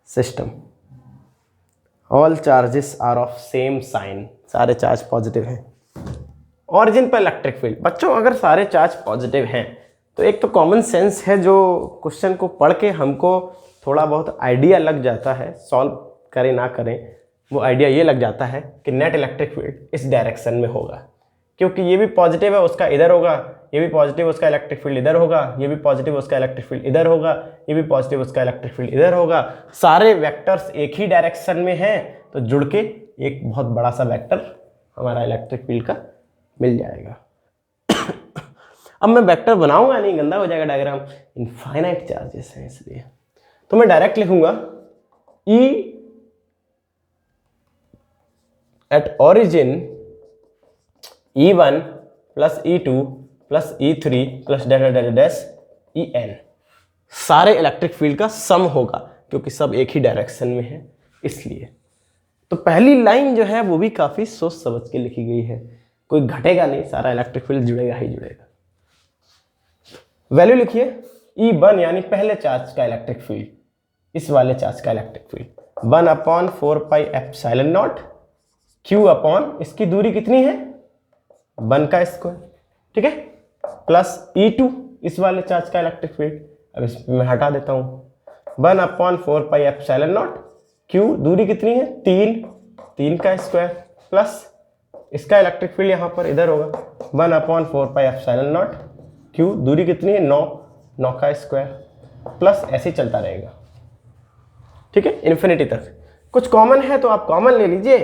system. All charges are of same sign, सारे चार्ज पॉजिटिव हैं। ऑरिजिन पर इलेक्ट्रिक फील्ड, बच्चों अगर सारे चार्ज पॉजिटिव हैं तो एक तो कॉमन सेंस है जो क्वेश्चन को पढ़ के हमको थोड़ा बहुत आइडिया लग जाता है, सॉल्व करें ना करें वो आइडिया ये लग जाता है कि नेट इलेक्ट्रिक फील्ड इस डायरेक्शन में होगा, क्योंकि ये भी पॉजिटिव है उसका इधर होगा, ये भी पॉजिटिव उसका इलेक्ट्रिक फील्ड इधर होगा, ये भी पॉजिटिव उसका इलेक्ट्रिक फील्ड इधर होगा, ये भी पॉजिटिव उसका इलेक्ट्रिक फील्ड इधर होगा। सारे वेक्टर्स एक ही डायरेक्शन में हैं तो जुड़ के एक बहुत बड़ा सा वेक्टर हमारा इलेक्ट्रिक फील्ड का मिल जाएगा। अब मैं वेक्टर बनाऊंगा नहीं, गंदा हो जाएगा डायग्राम, इनफाइनाइट चार्जेस हैं इसलिए। तो मैं डायरेक्ट लिखूंगा E at origin E1 plus E2 plus E3 plus dash En, सारे इलेक्ट्रिक फील्ड का सम होगा क्योंकि सब एक ही डायरेक्शन में है इसलिए। तो पहली लाइन जो है वो भी काफी सोच समझ के लिखी गई है, कोई घटेगा नहीं, सारा इलेक्ट्रिक फील्ड जुड़ेगा ही जुड़ेगा। वैल्यू लिखिए E1 यानी पहले चार्ज का इलेक्ट्रिक फील्ड, इस वाले चार्ज का electric field 1 upon 4 pi epsilon not Q upon इसकी दूरी कितनी है 1 का स्क्वायर, ठीक है, प्लस E2 इस वाले चार्ज का इलेक्ट्रिक फील्ड। अब इसमें मैं हटा देता हूं 1 upon 4 pi epsilon not Q दूरी कितनी है 3 का स्क्वायर प्लस इसका इलेक्ट्रिक फील्ड यहां पर इधर होगा 1 upon 4 pi epsilon not Q दूरी कितनी है 9 का स्क्वायर प्लस ऐसे ही चलता रहेगा, ठीक है, इन्फिनिटी तक। कुछ कॉमन है तो आप कॉमन ले लीजिए,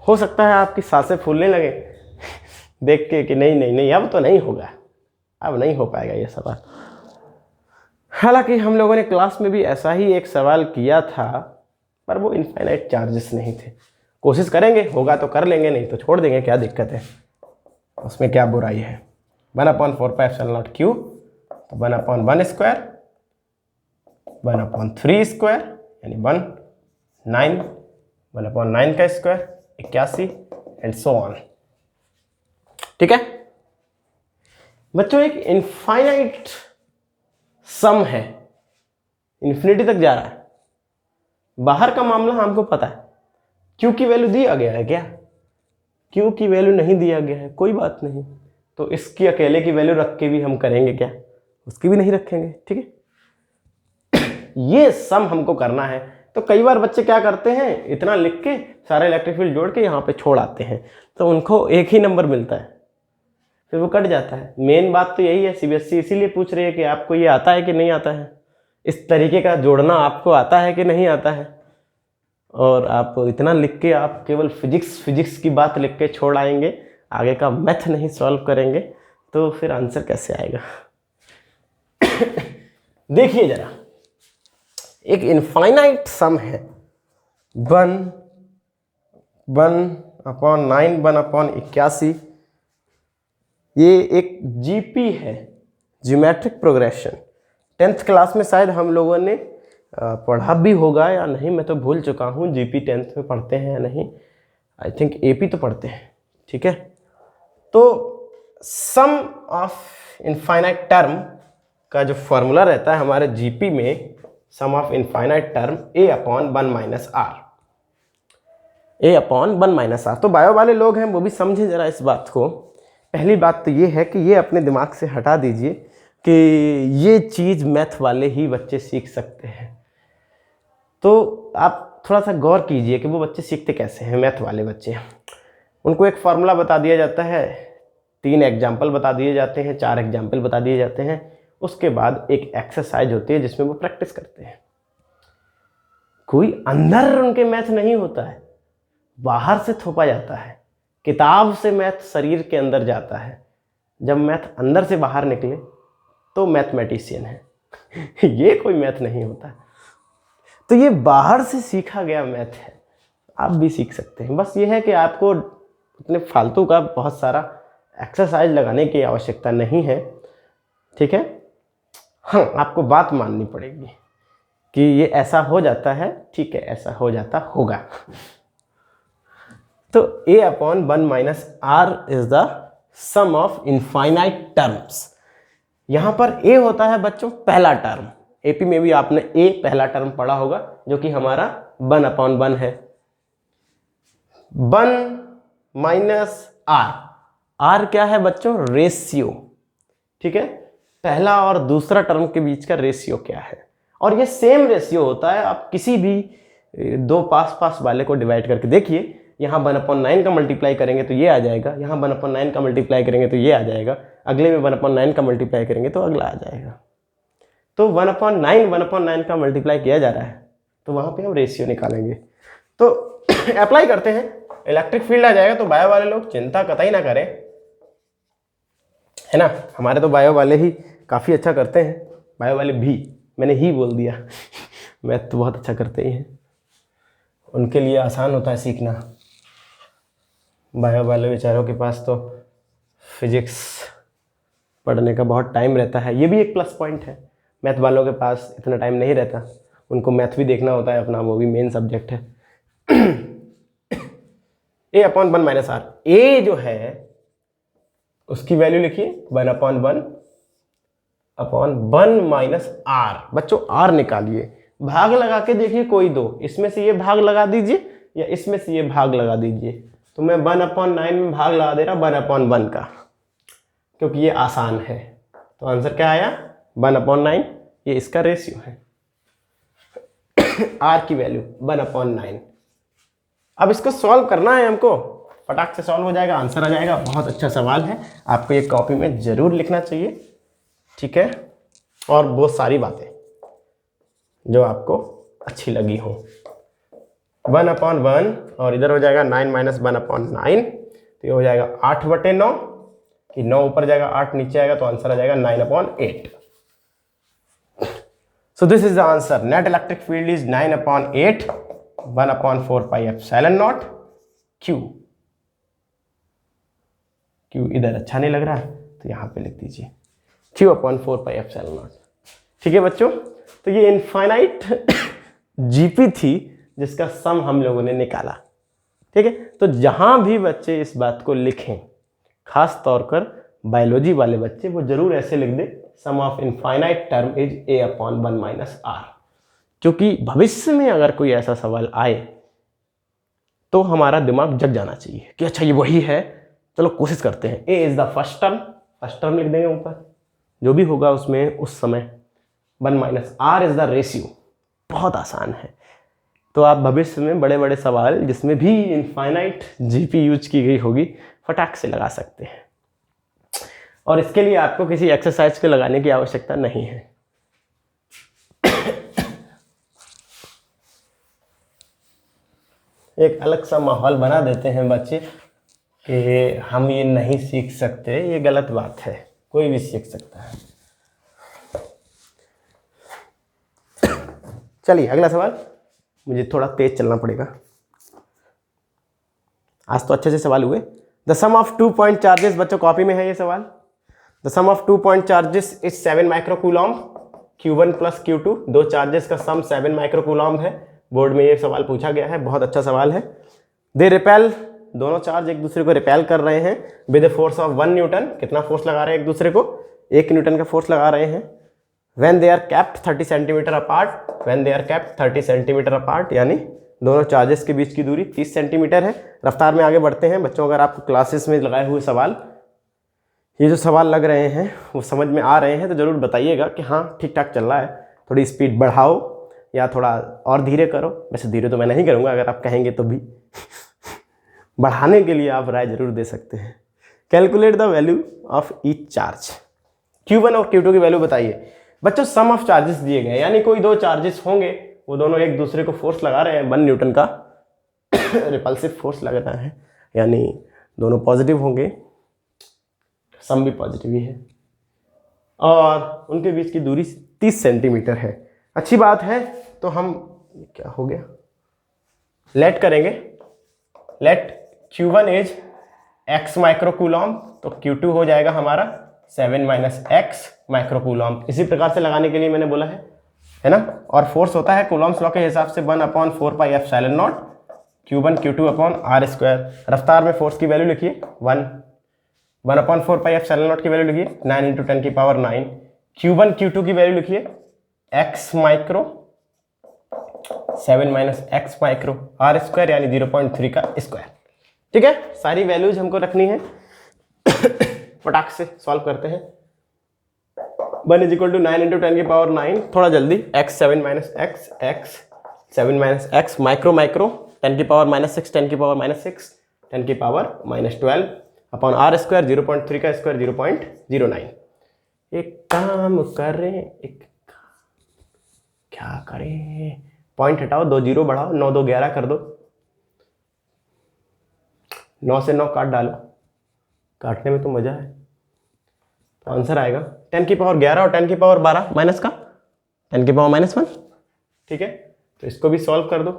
हो सकता है आपकी सांसें फूलने लगे देख के कि नहीं नहीं नहीं अब तो नहीं होगा, अब नहीं हो पाएगा ये सवाल। हालांकि हम लोगों ने क्लास में भी ऐसा ही एक सवाल किया था पर वो इनफाइनाइट चार्जेस नहीं थे। कोशिश करेंगे, होगा तो कर लेंगे, नहीं तो छोड़ देंगे, क्या दिक्कत है, उसमें क्या बुराई है। 1 upon 4 pi epsilon not Q, तो 1 अपॉन 1 स्क्वायर, 1 अपॉन 3 स्क्वायर यानी 9, 1 अपॉन 9 का स्क्वायर 81 एंड सो ऑन, ठीक है बच्चों। एक इनफाइनाइट सम है, इन्फिनिटी तक जा रहा है। बाहर का मामला हमको पता है, क्यू की वैल्यू दिया गया है क्या, क्यू की वैल्यू नहीं दिया गया है, कोई बात नहीं, तो इसकी अकेले की वैल्यू रख के भी हम करेंगे क्या, उसकी भी नहीं रखेंगे, ठीक है। ये सम हमको करना है। तो कई बार बच्चे क्या करते हैं, इतना लिख के सारे इलेक्ट्रिक फील्ड जोड़ के यहाँ पे छोड़ आते हैं, तो उनको एक ही नंबर मिलता है, फिर वो कट जाता है। मेन बात तो यही है, सीबीएसई इसीलिए पूछ रही है कि आपको ये आता है कि नहीं आता है, इस तरीके का जोड़ना आपको आता है कि नहीं आता है। और आप इतना लिख के आप केवल फिजिक्स की बात लिख के छोड़ आएंगे, आगे का मैथ नहीं सॉल्व करेंगे, तो फिर आंसर कैसे आएगा। देखिए जरा, एक इनफाइनाइट सम है 1 अपॉन 9, 1 अपॉन 81, ये एक जीपी है, ज्योमेट्रिक प्रोग्रेशन। 10th क्लास में शायद हम लोगों ने पढ़ा भी होगा या नहीं, मैं तो भूल चुका हूँ जीपी 10th में पढ़ते हैं या नहीं, आई थिंक एपी तो पढ़ते हैं, ठीक है। तो सम ऑफ इनफाइनाइट टर्म का जो फॉर्मूला रहता है हमारे जीपी में, sum of infinite term a upon 1 minus are, a upon 1 minus R. तो बायो वाले लोग हैं वो भी समझें जरा इस बात को। पहली बात तो ये है कि ये अपने दिमाग से हटा दीजिए कि ये चीज़ मैथ वाले ही बच्चे सीख सकते हैं। तो आप थोड़ा सा गौर कीजिए कि वो बच्चे सीखते कैसे हैं, मैथ वाले बच्चे। उनको एक फार्मूला बता दिया जाता है, 3 एग्जाम्पल बता दिए जाते हैं, 4 एग्जाम्पल बता दिए जाते हैं, उसके बाद एक एक्सरसाइज होती है जिसमें वो प्रैक्टिस करते हैं। कोई अंदर उनके मैथ नहीं होता है, बाहर से थोपा जाता है। किताब से मैथ शरीर के अंदर जाता है, जब मैथ अंदर से बाहर निकले तो मैथमेटिशियन है। ये कोई मैथ नहीं होता। तो ये बाहर से सीखा गया मैथ है, आप भी सीख सकते हैं। बस ये है कि आपको अपने फालतू का बहुत सारा एक्सरसाइज लगाने की आवश्यकता नहीं है, ठीक है। हाँ, आपको बात माननी पड़ेगी कि ये ऐसा हो जाता है, ठीक है, ऐसा हो जाता होगा। तो a upon 1 minus r is the sum of infinite terms. यहां पर a होता है बच्चों पहला टर्म। एपी में भी आपने a पहला टर्म पढ़ा होगा, जो कि हमारा 1 अपॉन 1 है। 1 माइनस आर, आर क्या है बच्चों, रेशियो, ठीक है। पहला और दूसरा टर्म के बीच का रेशियो क्या है, और ये सेम रेशियो होता है। आप किसी भी दो पास वाले को डिवाइड करके देखिए, यहाँ 1/9 का मल्टीप्लाई करेंगे तो ये आ जाएगा, यहाँ 1/9 का मल्टीप्लाई करेंगे तो ये आ जाएगा, अगले में 1/9 का मल्टीप्लाई करेंगे तो अगला आ जाएगा। तो 1/9 का मल्टीप्लाई किया जा रहा है, तो वहाँ पे हम रेशियो निकालेंगे। तो अप्लाई करते हैं, इलेक्ट्रिक फील्ड आ जाएगा। तो बायो वाले लोग चिंता कतई ना करें, है ना। हमारे तो बायो वाले ही काफ़ी अच्छा करते हैं, बायो वाले भी, मैंने ही बोल दिया। मैथ तो बहुत अच्छा करते ही हैं, उनके लिए आसान होता है सीखना। बायो वाले बेचारों के पास तो फिजिक्स पढ़ने का बहुत टाइम रहता है, ये भी एक प्लस पॉइंट है। मैथ वालों के पास इतना टाइम नहीं रहता, उनको मैथ भी देखना होता है अपना, वो भी मेन सब्जेक्ट है। a upon 1 minus are, a जो है उसकी वैल्यू लिखिए 1/1 अपॉन 1 माइनस आर। बच्चों r निकालिए, भाग लगा के देखिए कोई दो, इसमें से ये भाग लगा दीजिए या इसमें से ये भाग लगा दीजिए। तो मैं 1/9 में भाग लगा दे रहा 1/1 का, क्योंकि ये आसान है। तो आंसर क्या आया 1/9, ये इसका रेशियो है। आर की वैल्यू 1/9। अब इसको सॉल्व करना है हमको, फटाक से सॉल्व हो जाएगा, आंसर आ जाएगा। बहुत अच्छा सवाल है, आपको ये कॉपी में जरूर लिखना चाहिए, ठीक है। और बहुत सारी बातें जो आपको अच्छी लगी हो। 1/1 और इधर हो जाएगा 9 - 1/9, तो ये हो जाएगा 8/9 कि 9 ऊपर जाएगा 8 नीचे आएगा, तो आंसर आ जाएगा 9/8। So this is the answer. Net electric field is 9/8, 1/4 pi epsilon naught Q। Q इधर अच्छा नहीं लग रहा है तो यहाँ पे लिख दीजिए Q/4 pi epsilon naught। ठीक है बच्चों, तो ये इनफाइनाइट जीपी थी जिसका सम हम लोगों ने निकाला। ठीक है, तो जहां भी बच्चे इस बात को लिखें, खास तौर पर बायोलॉजी वाले बच्चे, वो जरूर ऐसे लिख दे sum of infinite term is a/1 - r, क्योंकि भविष्य में अगर कोई ऐसा सवाल आए तो हमारा दिमाग जग जाना चाहिए कि अच्छा ये वही है, चलो कोशिश करते हैं। a is the first term लिख देंगे ऊपर, जो भी होगा उसमें उस समय 1 - r इज द रेशियो। बहुत आसान है। तो आप भविष्य में बड़े बड़े सवाल जिसमें भी इनफाइनाइट जीपी यूज की गई होगी फटाक से लगा सकते हैं, और इसके लिए आपको किसी एक्सरसाइज को लगाने की आवश्यकता नहीं है। एक अलग सा माहौल बना देते हैं बच्चे कि हम ये नहीं सीख सकते, ये गलत बात है, कोई भी सीख सकता है। चलिए अगला सवाल, मुझे थोड़ा तेज चलना पड़ेगा, आज तो अच्छे से सवाल हुए। The sum of 2 point charges, बच्चों कॉपी में है ये सवाल। The sum of 2 point charges is 7 microcoulomb, Q1 + Q2, दो चार्जेस का सम 7 माइक्रोकूलॉम्ब है। बोर्ड में ये सवाल पूछा गया है, बहुत अच्छा सवाल है। दे रिपेल, दोनों चार्ज एक दूसरे को रिपेल कर रहे हैं विद फोर्स ऑफ 1 न्यूटन, कितना फोर्स लगा रहे हैं एक दूसरे को, 1 न्यूटन का फोर्स लगा रहे हैं। When they are kept 30 centimetre apart, when they are kept 30 centimetre apart, यानी दोनों चार्जेस के बीच की दूरी 30 सेंटीमीटर है। रफ्तार में आगे बढ़ते हैं बच्चों, अगर आपको क्लासेस में लगाए हुए सवाल, ये जो सवाल लग रहे हैं वो समझ में आ रहे हैं तो ज़रूर बताइएगा कि हाँ ठीक ठाक चल रहा है, थोड़ी स्पीड बढ़ाओ या थोड़ा और धीरे करो। वैसे धीरे तो मैं नहीं करूँगा, अगर आप कहेंगे तो भी बढ़ाने के लिए आप राय जरूर दे सकते हैं। Calculate the value of each charge, Q1 और Q2 की वैल्यू बताइए। बच्चों सम ऑफ चार्जेस दिए गए, यानी कोई दो चार्जेस होंगे, वो दोनों एक दूसरे को फोर्स लगा रहे हैं 1 न्यूटन का रिपल्सिव फोर्स लग रहा है, यानी दोनों पॉजिटिव होंगे, सम भी पॉजिटिव ही है, और उनके बीच की दूरी 30 सेंटीमीटर है। अच्छी बात है। तो हम क्या हो गया, लेट करेंगे, लेट Q1 इज x माइक्रोकूलॉम्ब, तो Q2 हो जाएगा हमारा 7 - x माइक्रोकूलॉम्ब। इसी प्रकार से लगाने के लिए मैंने बोला है ना। और फोर्स होता है कूलॉम्स लॉ के हिसाब से 1/4 pi epsilon not Q1 Q2/r²। रफ्तार में फोर्स की वैल्यू लिखिए 1/4 पाई एप्सिलॉन नॉट की वैल्यू लिखिए 9 × 10⁹। Q1 Q2 की वैल्यू लिखिए x micro 7 - x micro r², यानी 0.3 का स्क्वायर। ठीक है, सारी वैल्यूज हमको रखनी है। फटाक से सॉल्व करते हैं। 1 = 9 × 10⁹, थोड़ा जल्दी, x 7 - x, x 7 - x micro 10⁻⁻6 10⁻⁻6 10⁻⁻12 upon r², 0.3 का स्क्वायर 0.09। एक काम करें, क्या करें, पॉइंट हटाओ, 2 0 बढ़ाओ, 9 2 11 कर दो, 9 से 9 काट डालो, काटने में तो मजा है। तो आंसर आएगा 10⁻11 और 10⁻12 माइनस का 10⁻⁻1। ठीक है, तो इसको भी सॉल्व कर दो,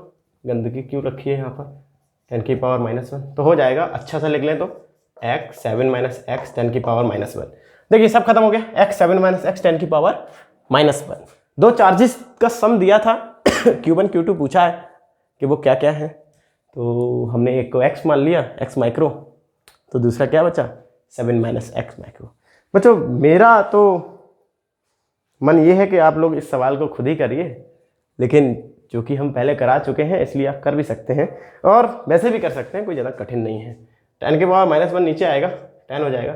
गंदगी क्यों रखी है यहाँ पर, 10⁻⁻1 तो हो जाएगा। अच्छा सा लिख लें तो x 7 - x 10⁻⁻1। देखिए सब खत्म हो गया, x 7 - x 10⁻⁻1। दो चार्जेस का सम दिया था Q1 Q2 पूछा है कि वो क्या क्या है, तो हमने एक को x मान लिया, x माइक्रो, तो दूसरा क्या बचा 7 - x माइक्रो। बच्चों मेरा तो मन ये है कि आप लोग इस सवाल को खुद ही करिए, लेकिन चूँकि हम पहले करा चुके हैं इसलिए आप कर भी सकते हैं, और वैसे भी कर सकते हैं, कोई ज़्यादा कठिन नहीं है। 10 की पावर -1 नीचे आएगा, 10 हो जाएगा।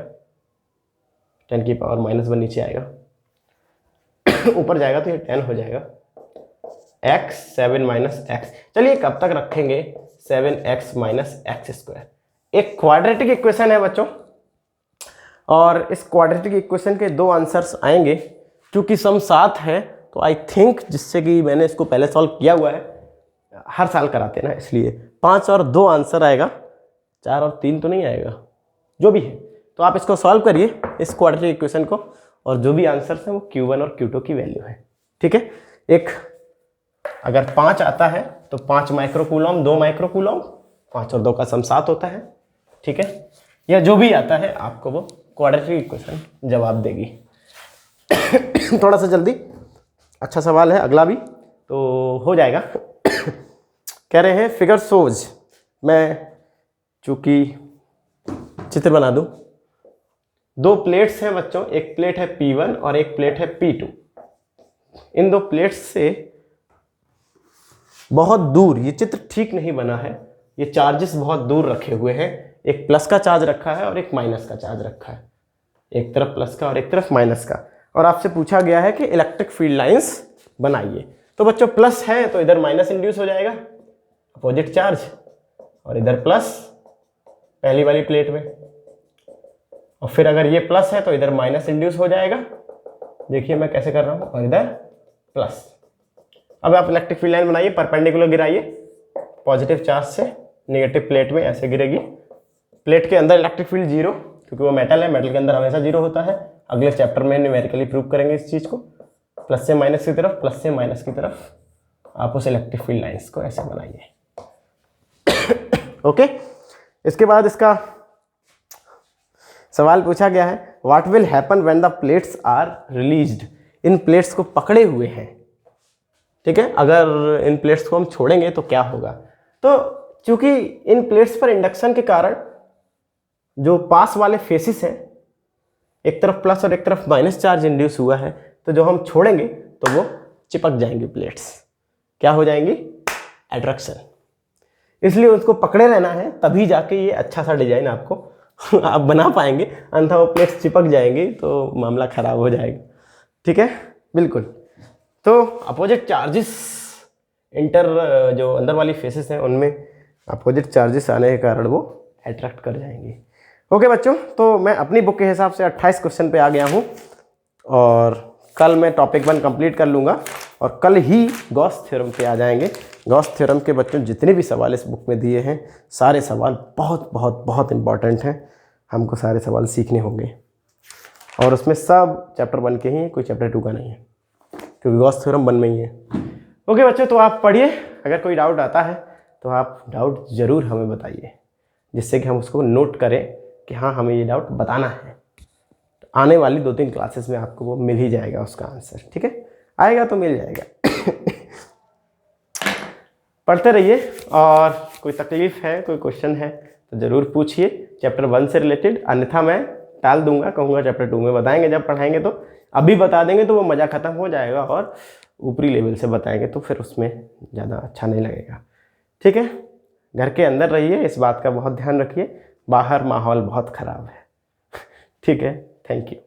10 की पावर -1 नीचे आएगा, ऊपर जाएगा तो ये 10 हो जाएगा। x 7 - x, चलिए कब तक रखेंगे 7x - x²। एक क्वाड्रेटिक इक्वेशन है बच्चों, और इस क्वाड्रेटिक इक्वेशन के 2 आंसर्स आएंगे। क्योंकि सम 7 है तो आई थिंक, जिससे कि मैंने इसको पहले सॉल्व किया हुआ है, हर साल कराते हैं ना, इसलिए 5 और 2 आंसर आएगा, 4 और 3 तो नहीं आएगा, जो भी है। तो आप इसको सॉल्व करिए इस क्वाड्रेटिक इक्वेशन को, और जो भी आंसर्स हैं वो Q1 और Q2 की वैल्यू है। ठीक है, एक अगर 5 आता है तो 5 माइक्रोकूलम, 2 माइक्रोकूलम, 5 और 2 का सम 7 होता है। ठीक है, या जो भी आता है आपको वो क्वाड्रेटिक इक्वेशन जवाब देगी। थोड़ा सा जल्दी, अच्छा सवाल है अगला भी, तो हो जाएगा। कह रहे हैं फिगर सोज, मैं चूँकि चित्र बना दूं। 2 प्लेट्स हैं बच्चों, एक प्लेट है P1 और एक प्लेट है P2। इन 2 प्लेट्स से बहुत दूर, ये चित्र ठीक नहीं बना है, ये चार्जेस बहुत दूर रखे हुए हैं। एक प्लस का चार्ज रखा है और एक माइनस का चार्ज रखा है, एक तरफ प्लस का और एक तरफ माइनस का, और आपसे पूछा गया है कि इलेक्ट्रिक फील्ड लाइंस बनाइए। तो बच्चों प्लस है तो इधर माइनस इंड्यूस हो जाएगा, अपोजिट चार्ज, और इधर प्लस पहली वाली प्लेट में, और फिर अगर ये प्लस है तो इधर माइनस इंड्यूस हो जाएगा। देखिए मैं कैसे कर रहा हूँ, और इधर प्लस। अब आप इलेक्ट्रिक फील्ड लाइन बनाइए, परपेंडिकुलर गिराइए, पॉजिटिव चार्ज से नेगेटिव प्लेट में ऐसे गिरेगी। प्लेट के अंदर इलेक्ट्रिक फील्ड 0, क्योंकि वो मेटल है, मेटल के अंदर हमेशा 0 होता है। अगले चैप्टर में न्यूमेरिकली प्रूव करेंगे इस चीज़ को। प्लस से माइनस की तरफ, प्लस से माइनस की तरफ आप उस इलेक्ट्रिक फील्ड लाइंस को ऐसे बनाइए। ओके, इसके बाद इसका सवाल पूछा गया है, what will happen when the plates are released. इन प्लेट्स को पकड़े हुए हैं, ठीक है, अगर इन प्लेट्स को हम छोड़ेंगे तो क्या होगा। तो चूंकि इन प्लेट्स पर इंडक्शन के कारण जो पास वाले फेसिस हैं, एक तरफ प्लस और एक तरफ माइनस चार्ज इंड्यूस हुआ है, तो जो हम छोड़ेंगे तो वो चिपक जाएंगी प्लेट्स, क्या हो जाएंगी, अट्रैक्शन। इसलिए उसको पकड़े रहना है, तभी जाके ये अच्छा सा डिजाइन आपको आप बना पाएंगे, अन्यथा वो प्लेट्स चिपक जाएंगी तो मामला खराब हो जाएगा। ठीक है, बिल्कुल। तो अपोजिट चार्जेस जो अंदर वाली फेसेस हैं उनमें अपोजिट चार्जेस आने के कारण वो अट्रैक्ट कर जाएंगी। ओके बच्चों, तो मैं अपनी बुक के हिसाब से 28 क्वेश्चन पे आ गया हूँ, और कल मैं टॉपिक 1 कंप्लीट कर लूँगा, और कल ही गॉस थ्योरम पे आ जाएंगे। गॉस थ्योरम के बच्चों जितने भी सवाल इस बुक में दिए हैं, सारे सवाल बहुत बहुत बहुत इंपॉर्टेंट हैं, हमको सारे सवाल सीखने होंगे, और उसमें सब चैप्टर 1 के ही हैं, कोई चैप्टर 2 का नहीं है, क्योंकि गॉस थ्योरम 1 में ही है। ओके बच्चों, तो आप पढ़िए, अगर कोई डाउट आता है तो आप डाउट ज़रूर हमें बताइए, जिससे कि हम उसको नोट करें कि हाँ हमें ये डाउट बताना है। तो आने वाली 2-3 क्लासेस में आपको वो मिल ही जाएगा उसका आंसर। ठीक है, आएगा तो मिल जाएगा। पढ़ते रहिए, और कोई तकलीफ़ है, कोई क्वेश्चन है तो ज़रूर पूछिए चैप्टर 1 से रिलेटेड, अन्यथा मैं टाल दूंगा, कहूँगा चैप्टर 2 में बताएंगे जब पढ़ाएंगे। तो अभी बता देंगे तो वो मज़ा ख़त्म हो जाएगा, और ऊपरी लेवल से बताएंगे तो फिर उसमें ज़्यादा अच्छा नहीं लगेगा। ठीक है, घर के अंदर रहिए, इस बात का बहुत ध्यान रखिए, बाहर माहौल बहुत ख़राब है। ठीक है, थैंक यू।